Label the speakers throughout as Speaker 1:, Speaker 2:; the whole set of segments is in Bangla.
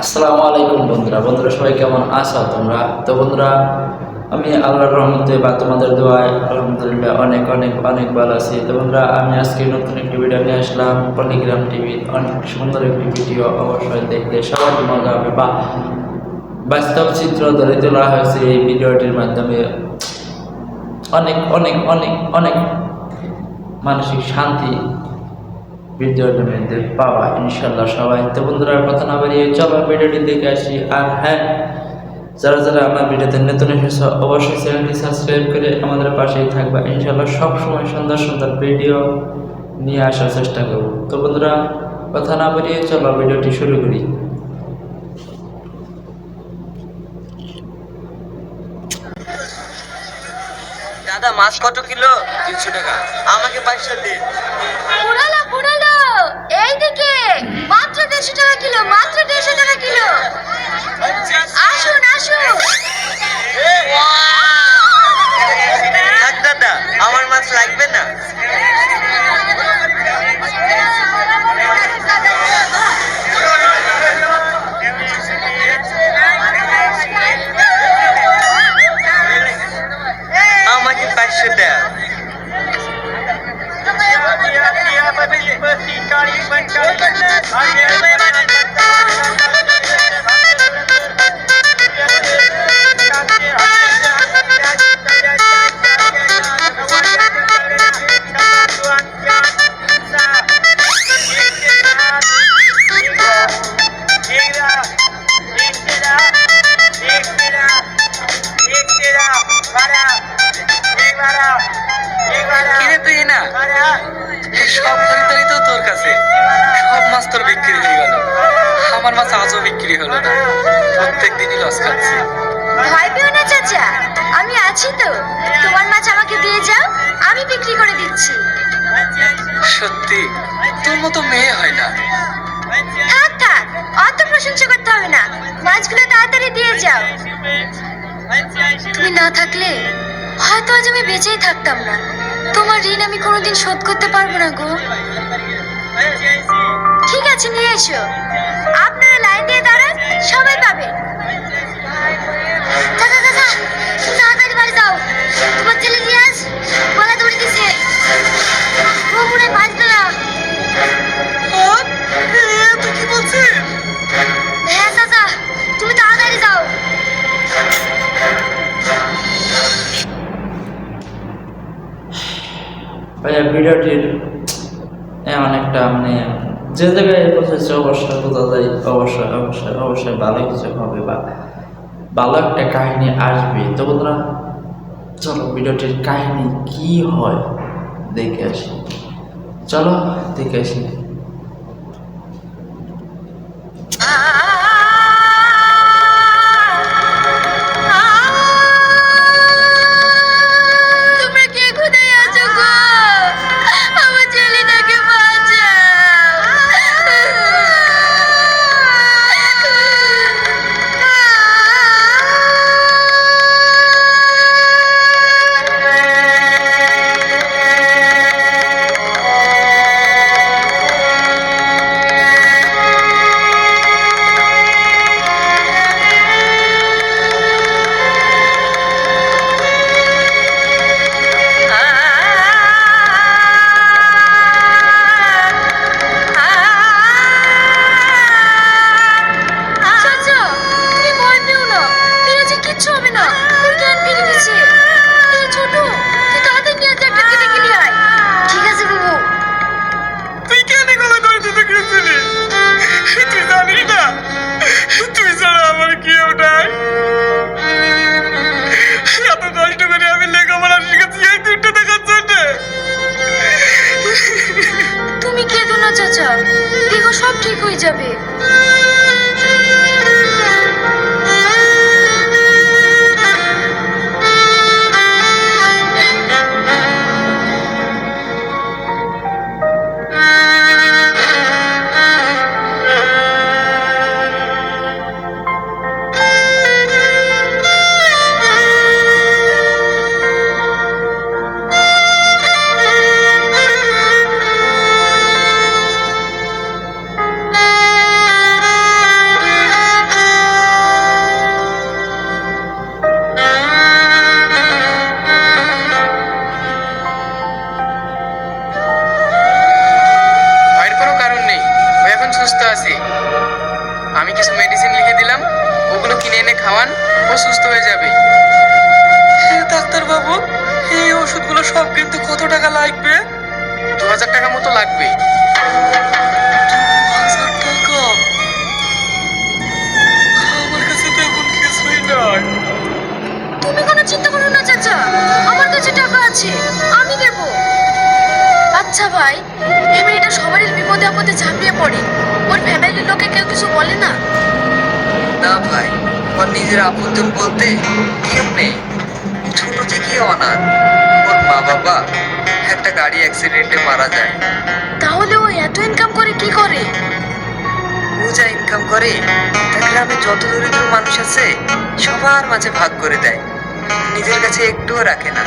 Speaker 1: আসসালামু আলাইকুম বন্ধুরা সবাই কেমন আছো তোমরা? তো বন্ধুরা, আমি আল্লাহর রহমতে বা তোমাদের দোয়ায় আলহামদুলিল্লাহ অনেক অনেক অনেক ভালো আছি। তো বন্ধুরা, আমি আজকে নতুন একটি ভিডিও নিয়ে আসলাম। পল্লিগ্রাম টিভির অনেক সুন্দর একটি ভিডিও, অবশ্যই দেখতে সবার মজা হবে বা বাস্তব চিত্র ধরে তোলা হয়েছে এই ভিডিওটির মাধ্যমে। অনেক অনেক অনেক অনেক মানসিক শান্তি ভিডিওটার মধ্যে পাওয়া ইনশাল্লাহ সবাই। তো বন্ধুরা, কথা না বাড়িয়ে চলো ভিডিওটি দেখে আসি। আর হ্যাঁ, যারা যারা আমার ভিডিওতে নতুন এসেছো অবশ্যই চ্যানেলটি সাবস্ক্রাইব করে আমাদের পাশেই থাকবা। ইনশাল্লাহ সবসময় সুন্দর সুন্দর ভিডিও নিয়ে আসার চেষ্টা করব। তো বন্ধুরা, কথা না বাড়িয়ে চলো ভিডিওটি শুরু করি।
Speaker 2: দাদা, মাছ কত কিলো? 300 টাকা। আমাকে 500 দিন।
Speaker 3: পুরালো পুরালো, এইদিকে মাত্র 150 টাকা কিলো, মাত্র 150 টাকা কিলো। আসুন আসুন।
Speaker 2: থাক দাদা, আমার মাছ লাগবে না। আমাকে 500 দেয়। কিরে তুই না সব খরিদারি তো তোর কাছে, সব মাছ তোর বিক্রি হয়ে গেল। আমার মাছ আজও বিক্রি হলো না, প্রত্যেক দিনই লস খাচ্ছি।
Speaker 3: ভয় পেও না চাচা, আমি আছি তো। তোমার মাছ আমাকে দিয়ে যাও, আমি বিক্রি করে দিচ্ছি।
Speaker 2: সত্যি তোর মতো মেয়ে হয় না।
Speaker 3: থাক থাক, অত প্রশংসা করতে হবে না। মাছগুলো তাড়াতাড়ি দিয়ে যাও। তুমি না থাকলে হয়তো আজ আমি বেঁচেই থাকতাম না। তোমার ঋণ আমি কোনোদিন শোধ করতে পারবো না গো। ঠিক আছে, নিয়ে এসো। আপনারা লাইন দিয়ে দাঁড়ান, সবাই পাবে। চাচা চাচা, তুমি তাড়াতাড়ি বাড়ি যাও। তোমার ছেলে রিয়াজ গলা দড়ি দিছে। ও পুরো মাছ দিলাম।
Speaker 2: তুই কি বলছিস?
Speaker 3: হ্যাঁ চাচা, তুমি তাড়াতাড়ি যাও।
Speaker 1: ভাইয়া, ভিডিওটির অনেকটা যে জায়গায় পৌঁছেছে অবশ্যই বোঝা যায়, অবশ্যই অবশ্যই অবশ্যই ভালো কিছু হবে বা ভালো একটা কাহিনী আসবে। তো বন্ধুরা, চলো ভিডিওটির কাহিনী কি হয় দেখে আসি। চলো দেখে আসি।
Speaker 3: তোমরা কে কোথায় আছো গো? আমার ছেলেটাকে চাচা, তুমি ভয় পেও না। ফিরেছে, কিচ্ছু হবে না। ওর জ্ঞান ফিরে গেছে। এই ছোট, তুই তাড়াতাড়ি নিয়ে যা, একটা কেটে গেলি আয়। ঠিক আছে বাবু।
Speaker 2: তুই কেন গলা ধরে দিতে গেছিলি? তুই জানিস না তুই ছাড়া আমার কেউ নাই। এত কষ্ট করে আমি লেখাপড়া শিখেছি এই 2টা টাকার জন্য।
Speaker 3: তুমি কেঁদো না চাচা, দেখো সব ঠিক হয়ে যাবে।
Speaker 2: খাওয়ান, ও সুস্থ হয়ে যাবে। ডাক্তার বাবু, এই ওষুধগুলো সব কিন্তু কত টাকা লাগবে? 2000 টাকা মতো লাগবে। 2000 টাকা? আমার কাছে তো এখন কিছুই নাই।
Speaker 3: তুমি কোনো চিন্তা করো না চাচা, আমার কাছে টাকা আছে, আমি দেব। আচ্ছা ভাই, এই মেয়েটা সবারই বিপদে আপদে ঝাঁপিয়ে পড়ে, ওর ফ্যামিলির লোকে কেউ কিছু বলে না?
Speaker 2: না ভাই, ওর নিজের আপনজন বলতে কেউ নেই। ছোট থেকে অনাথ। ওর মা বাবা একটা গাড়ি অ্যাক্সিডেন্টে মারা যায়।
Speaker 3: তাহলে ও এত ইনকাম করে কি করে?
Speaker 2: ও যা ইনকাম করে তা গ্রামে যত দরিদ্র মানুষ আছে সবার মাঝে ভাগ করে দেয়, নিজের কাছে একটুও রাখে না।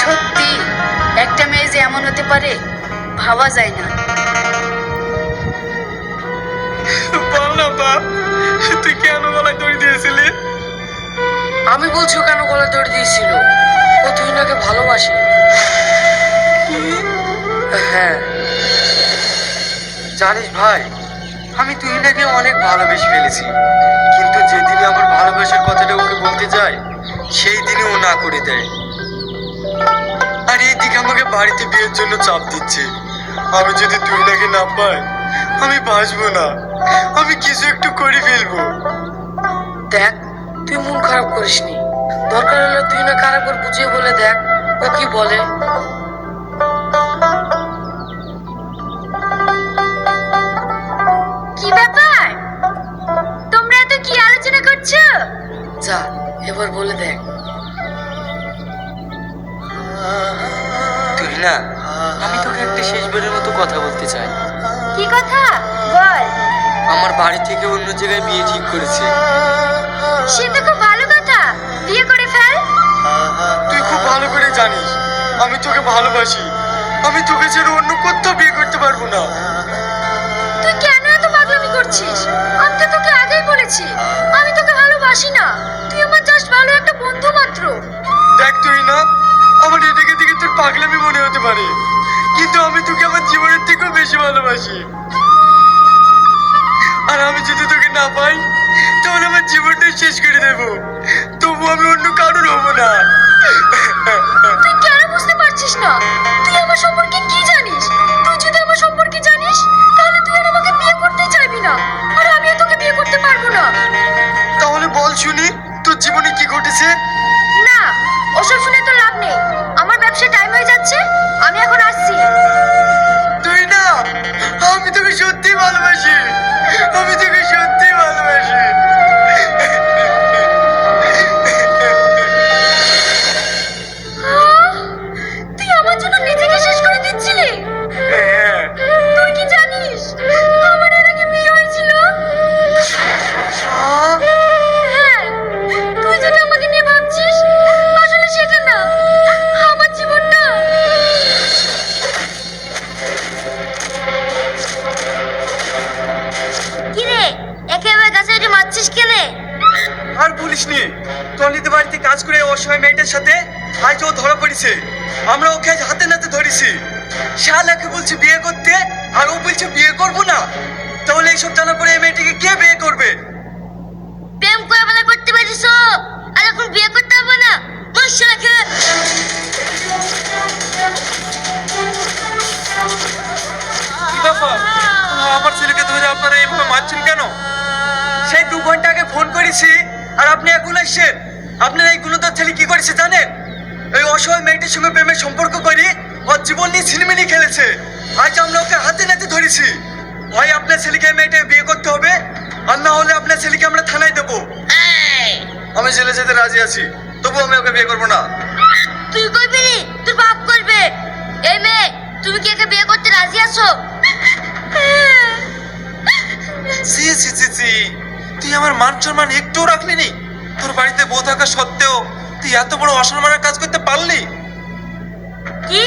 Speaker 3: সত্যি, একটা মেয়ে যে এমন হতে পারে ভাবা যায় না।
Speaker 2: বল না বাপ, তুই কেন গলায় দড়ি দিয়েছিলি? আমি বলছি ও কেন গলায় দড়ি দিয়েছিল? ও তুহিনাকে ভালোবাসে। হ্যাঁ জানিস ভাই, আমি তুহিনাকে অনেক ভালোবেসে ফেলেছি, কিন্তু যেদিনই আমার ভালোবাসার কথাটা ওকে বলতে যাই সেই দিনই ও না করে দেয়। আর এইদিকে আমাকে বাড়িতে বিয়ের জন্য চাপ দিচ্ছে। আমি যদি তুহিনাকে না পাই আমি বাঁচবো না, আমি কিছু একটু করে ফেলবো। দেখ, তুই মন খারাপ করিসনি, দরকার হলে তুই না খারাপ করে বুঝিয়ে বলে দেখ ও কি বলে।
Speaker 3: কি ব্যাপার, তোমরা এত কি আলোচনা করছো?
Speaker 2: যা এবার বলে দেখ। তুই না, আমি তোকে একটা শেষবারের মতো কথা বলতে চাই।
Speaker 3: কি কথা বল?
Speaker 2: আমার বাড়ি থেকে অন্য জায়গায় বিয়ে ঠিক করেছে।
Speaker 3: সে তো খুব ভালো কথা, বিয়ে করে ফেল।
Speaker 2: তুই খুব ভালো করে জানিস আমি তোকে ভালোবাসি, আমি তোকে ছেড়ে অন্য কোথাও বিয়ে করতে পারবো না।
Speaker 3: তুই কেন এত পাগলামি করছিস? আমি তো তোকে আগেই বলেছি আমি তোকে ভালোবাসি না, তুই আমার জাস্ট ভালো একটা বন্ধু মাত্র।
Speaker 2: দেখ তুই না, আমার এদিকে দিকে তোর পাগলামি মনে হতে পারে, কিন্তু আমি তোকে আমার জীবনের থেকেও বেশি ভালোবাসি। আর আমি যদি তোকে না পাই তাহলে আমার জীবনটাই শেষ করে দেবো, তবু আমি অন্য কারোর হবো না।
Speaker 3: তুই কেন বুঝতে পারছিস না? তুই আমার সম্পর্কে কি জানিস? তুই যদি আমার সম্পর্কে জানিস তাহলে তুই আর আমাকে বিয়ে করতে চাইবি না, আর আমিও তোকে বিয়ে করতে পারবো না।
Speaker 2: তাহলে বল শুনি তোর জীবনে কি ঘটেছে?
Speaker 3: না, ওসব শুনে তো লাভ নেই, আমার ব্যবসা টাইম হয়ে যাচ্ছে, আমি এখন আসছি।
Speaker 2: তুই না, আমি তোকে সত্যি ভালোবাসি, আমি তোকে সত্যি ভালোবাসি।
Speaker 3: আহ, তুই আমার জন্য নিজেকে শেষ করে দিচ্ছিলি?
Speaker 2: হ্যাঁ,
Speaker 3: তুই কি জানিস আমার এর আগে বিয়ে হয়েছিল? হ্যাঁ, তুই যেটা আমাকে নিয়ে ভাবছিস আসলে সেটা না, আমার জীবনটা। কি রে, একেবারে গাছে উঠে মারছিস কেনে?
Speaker 2: আর বলিসনি, টলিতে বাড়িতে কাজ করে অসহায় মেয়েটার সাথে আজ ও ধরা পড়েছে। আমরা ওকে আজ হাতে নাতে ধরেছি। শালাকে বলছে বিয়ে করতে আর ও বলছে বিয়ে করবো না। তাহলে এইসব জানার পরে এই মেয়েটাকে কে বিয়ে করবে?
Speaker 3: প্রেম করে বলে করতে পারিস, আর এখন বিয়ে করতে হবে না, মশাকে।
Speaker 2: কি ব্যাপার, আমার ছেলেকে ধরে আপনারা এইভাবে মারছেন কেন? সেই 2 ঘন্টা আগে ফোন করেছি আর আপনি এখন আসছেন। আপনার এই গুণধর ছেলে কি করেছে জানেন? এই অসহায় মেয়েটির সঙ্গে প্রেমের সম্পর্ক করে ওর জীবন নিয়ে ছিনিমিনি খেলেছে। আজ আমরা ওকে হাতে নাতে ধরেছি। হয় আপনার ছেলেকে এই মেয়েটাকে বিয়ে করতে হবে, আর না হলে আপনার ছেলেকে আমরা থানায় দেবো। আমি জেলে যেতে রাজি আছি, তবু আমি ওকে বিয়ে করবো না।
Speaker 3: তুই করবি নি, তোর বাপ করবে। এই মেয়ে, তুমি কি একে বিয়ে করতে রাজি আছো?
Speaker 4: সি সি সি সি, তুই আমার মান সম্মান একটুও রাখলি নি? তোর বাড়িতে বউ থাকা সত্ত্বেও তুই এত বড় অসম্মানের কাজ করতে পারলি?
Speaker 3: কি,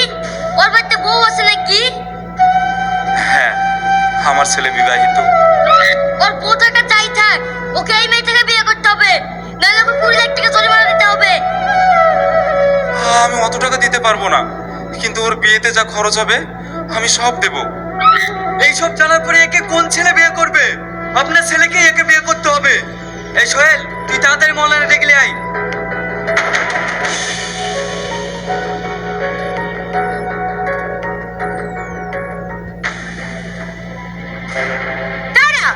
Speaker 3: ওর বাড়িতে বউ আছে নাকি?
Speaker 4: হ্যাঁ, আমার ছেলে বিবাহিত।
Speaker 3: ওর বউ থাকা চাই থাক, ওকে এই মেয়েটাকে বিয়ে করতে হবে, নাহলে ওকে 20 লাখ টাকা জরিমানা দিতে হবে।
Speaker 4: আমি অত টাকা দিতে পারবো না, কিন্তু ওর বিয়েতে যা খরচ হবে আমি সব দেব।
Speaker 2: এইসব জানার পরে একে কোন ছেলে বিয়ে করবে? আপনার ছেলেকে একে বিয়ে করতে হবে। এই সোহেল, তুই তাড়াতাড়ি মৌলানা ডেকে আয়।
Speaker 3: দাঁড়া,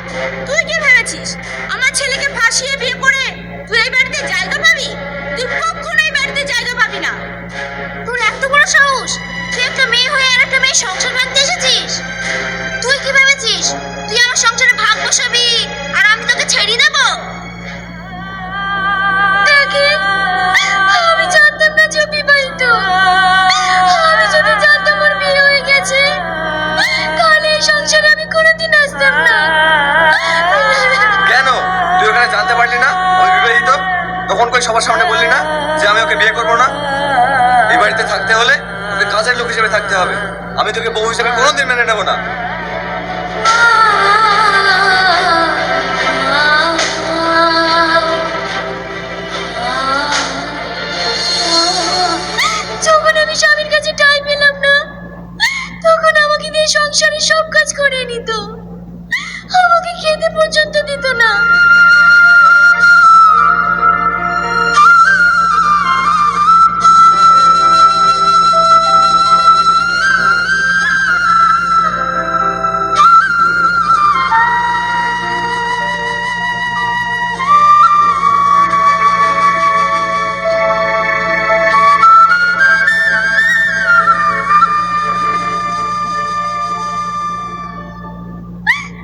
Speaker 3: তুই কি ভেবেছিস আমার ছেলেকে ফাঁসিয়ে বিয়ে করে তুই এই বাড়িতে জায়গা পাবি? তুই কখনো এই বাড়িতে জায়গা পাবি না। তোর এত বড় সাহস, তুই একটা মেয়ে হয়ে আর একটা মেয়ে সংসার ভাঙতে এসেছিস? তুই কি ভেবেছিস তুই আমার সংসারে ভাগ বসাবি আর আমি তোকে ছেড়ে দেব? দেখিস, আমি জানতাম না যে ও বিবাহিত। আমি যদি জানতাম ওর বিয়ে হয়ে গেছে তাহলে এই সংসারে আমি কোনোদিন আসতাম না।
Speaker 2: কেন তুই ওখানে জানতে পারলি না আমি বিবাহিত? তখন কই সবার সামনে বললি না যে আমি ওকে বিয়ে করবো না? এই বাড়িতে থাকতে হলে তোকে কাজের লোক হিসেবে থাকতে হবে। আমি তোকে বউ হিসেবে কোনোদিন মেনে নেবো না।
Speaker 3: যখন আমি স্বামীর কাছে টাইম পেলাম না তখন আমাকে দিয়ে সংসারের সব কাজ করে নিত, আমাকে খেতে পর্যন্ত দিত না।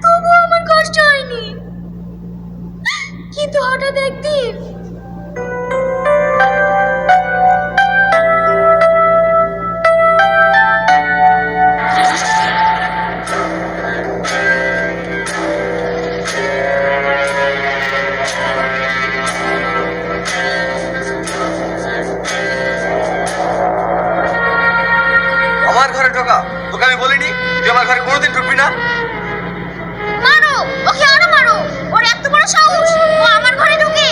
Speaker 3: তবুও আমার কষ্ট হয়নি, কিন্তু হঠাৎ একদিন
Speaker 2: আমার ঘরে ঢোকা তোকে আমি বলিনি তুই আমার ঘরে কোনোদিন ঢুকবি না?
Speaker 3: মারো, ওকে আরো মারো। ওর এত বড় সাহস, ও আমার ঘরে ঢুকে।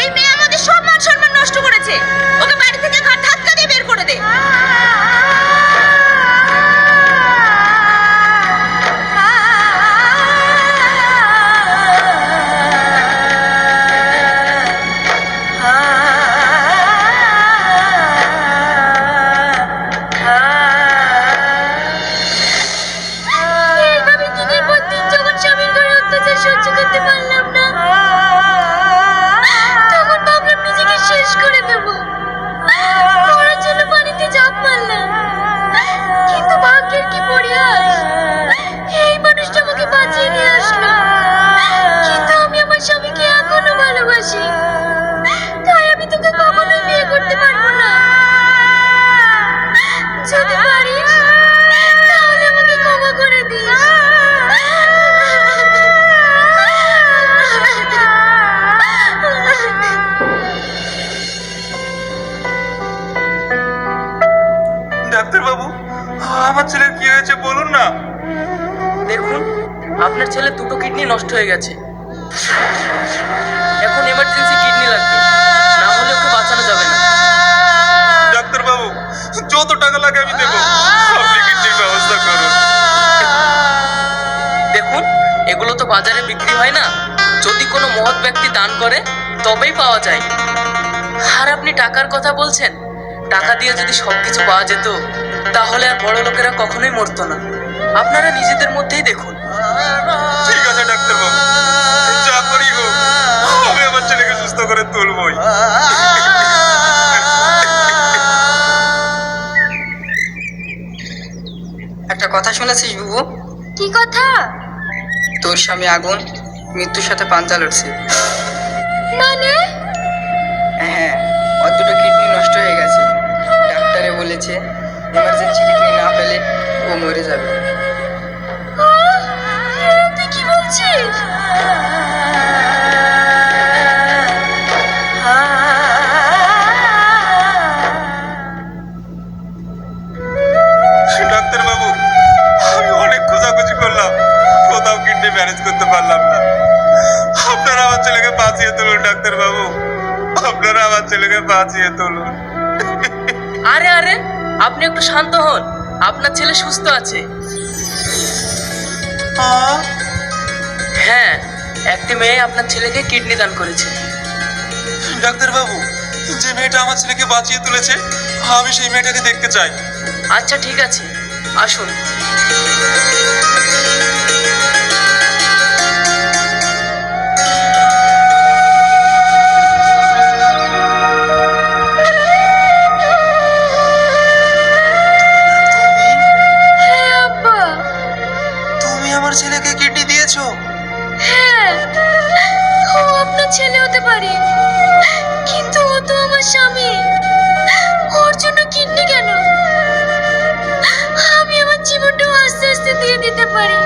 Speaker 3: এই মেয়ে আমাদের সব মান সম্মান নষ্ট করেছে। ওকে বাড়ি থেকে ধাক্কা দিয়ে বের করে দে। এইভাবে দিনের পর দিন যখন স্বামীর ঘরে অত্যাচার সহ্য করতে পারলাম না তখন ভাবলাম নিজেকে শেষ করে দেব। মরার জন্য পানিতে ঝাঁপ মারলাম, কিন্তু ভাগ্যের কি পরিহাস, এই মানুষটা আমাকে বাঁচিয়ে নিয়ে আসলো। কিন্তু আমি আমার স্বামীকে এখনো ভালোবাসি, তাই আমি তোকে কখনোই বিয়ে করতে পারবো না। যদি পারিস তাহলে আমাকে ক্ষমা করে দিস।
Speaker 4: ডাক্তার বাবু, আমার ছেলের কি হয়েছে বলুন না।
Speaker 5: দেখুন, আপনার ছেলে দুটো কিডনি নষ্ট হয়ে গেছে। এখন এমার্জেন্সি কিডনি লাগবে, না হলে ওকে বাঁচানো যাবে না।
Speaker 4: ডাক্তার বাবু, যত টাকা লাগে আমি দেবো, আপনি কিডনির ব্যবস্থা করুন।
Speaker 5: দেখুন, এগুলো তো বাজারে বিক্রি হয় না, যদি কোনো মহৎ ব্যক্তি দান করে তবেই পাওয়া যায়। আর আপনি টাকার কথা বলছেন, টাকা দিয়ে যদি সবকিছু পাওয়া যেত তাহলে আর বড় লোকেরা কখনোই মরতো না। আপনারা নিজেদের মধ্যেই দেখুন।
Speaker 4: ঠিক আছে ডাক্তার বাবু, যা করি হোক আমি আমার ছেলেকে সুস্থ করে তুলবই।
Speaker 6: একটা কথা শুনেছিস বুবু?
Speaker 3: কি কথা?
Speaker 6: তোর স্বামী আগুন মৃত্যুর সাথে পাঞ্জা লড়ছে।
Speaker 3: মানে?
Speaker 6: হ্যাঁ, ওর দুটো কিডনি নষ্ট হয়ে গেছে। ডাক্তারে বলেছে এমার্জেন্সি কিডনি না পেলে ও মরে যাবে।
Speaker 3: তুই কি বলছিস?
Speaker 4: ডাক্তার বাবু, আমি অনেক খোঁজাখুঁজি করলাম, কোথাও কিডনি ম্যানেজ করতে পারলাম না। আপনারা আমার ছেলেকে বাঁচিয়ে তুলুন ডাক্তার বাবু, আপনারা আমার ছেলেকে বাঁচিয়ে তুলুন।
Speaker 5: আরে আরে, আপনি একটু শান্ত হন, আপনার ছেলে সুস্থ আছে। হ্যাঁ, একটি মেয়ে আপনার ছেলেকে কিডনি দান করেছে।
Speaker 4: ডাক্তারবাবু, যে মেয়েটা আমার ছেলেকে বাঁচিয়ে তুলেছে, আমি সেই মেয়েটাকে দেখতে চাই।
Speaker 5: আচ্ছা ঠিক আছে, আসুন।
Speaker 3: হ্যাঁ আব্বা,
Speaker 4: তুমি আমার ছেলেকে কিডনি দিয়েছো?
Speaker 3: হ্যাঁ, ও আপনার ছেলে হতে পারে, কিন্তু ও তো আমার স্বামী। ওর জন্য কিডনি কেন? আমি আমার জীবনটাও আস্তে আস্তে দিয়ে দিতে পারি।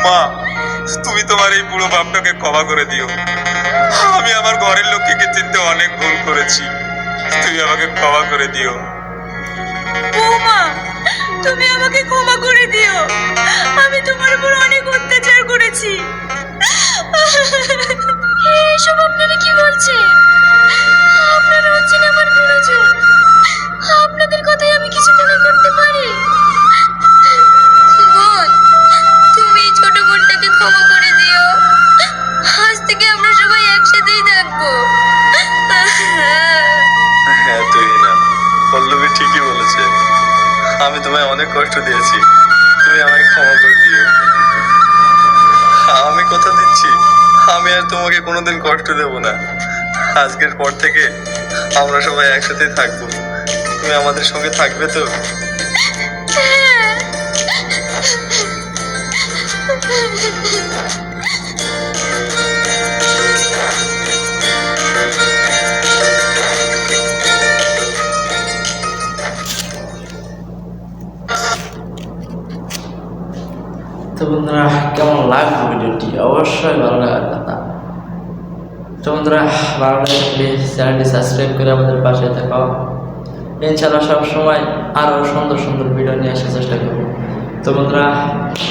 Speaker 4: মা, তুমি তোমার এই বুড়ো বাপটাকে ক্ষমা করে দিও। আমি আমার ঘরের লোককে চিনতে অনেক ভুল করেছি, তুমি আমাকে ক্ষমা করে দিও।
Speaker 3: বৌমা, তুমি আমাকে ক্ষমা করে দিও। আমি তোমার উপর অনেক অত্যাচার করেছি। এসব আপনারা কি বলছে? আপনারা হচ্ছেন আমার গুরুজন। আপনাদের কথাই আমি কিছু মনে করতে পারি। বোন, তুমি এই ছোট বোনটাকে ক্ষমা করে দিও। আজ থেকে আমরা সবাই একসাথেই থাকবো।
Speaker 7: হ্যাঁ, তুই না, পল্লবী ঠিকই বলেছে। আমি তোমায় অনেক কষ্ট দিয়েছি, তুমি আমায় ক্ষমা করে দিও। আমি কথা দিচ্ছি, আমি আর তোমাকে কোনোদিন কষ্ট দেব না। আজকের পর থেকে আমরা সবাই একসাথে থাকবো। তুমি আমাদের সঙ্গে থাকবে তো?
Speaker 1: তো বন্ধুরা, কেমন লাগলো ভিডিওটি? অবশ্যই ভালো লাগার কথা। তো বন্ধুরা, ভালো লাগলে প্লিজ চ্যানেলটি সাবস্ক্রাইব করে আমাদের পাশে থাকো। ইনশাআল্লাহ সবসময় আরও সুন্দর সুন্দর ভিডিও নিয়ে আসার চেষ্টা করবো। তো বন্ধুরা,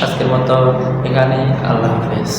Speaker 1: আজকের মতো এখানেই। আল্লাহ হাফেজ।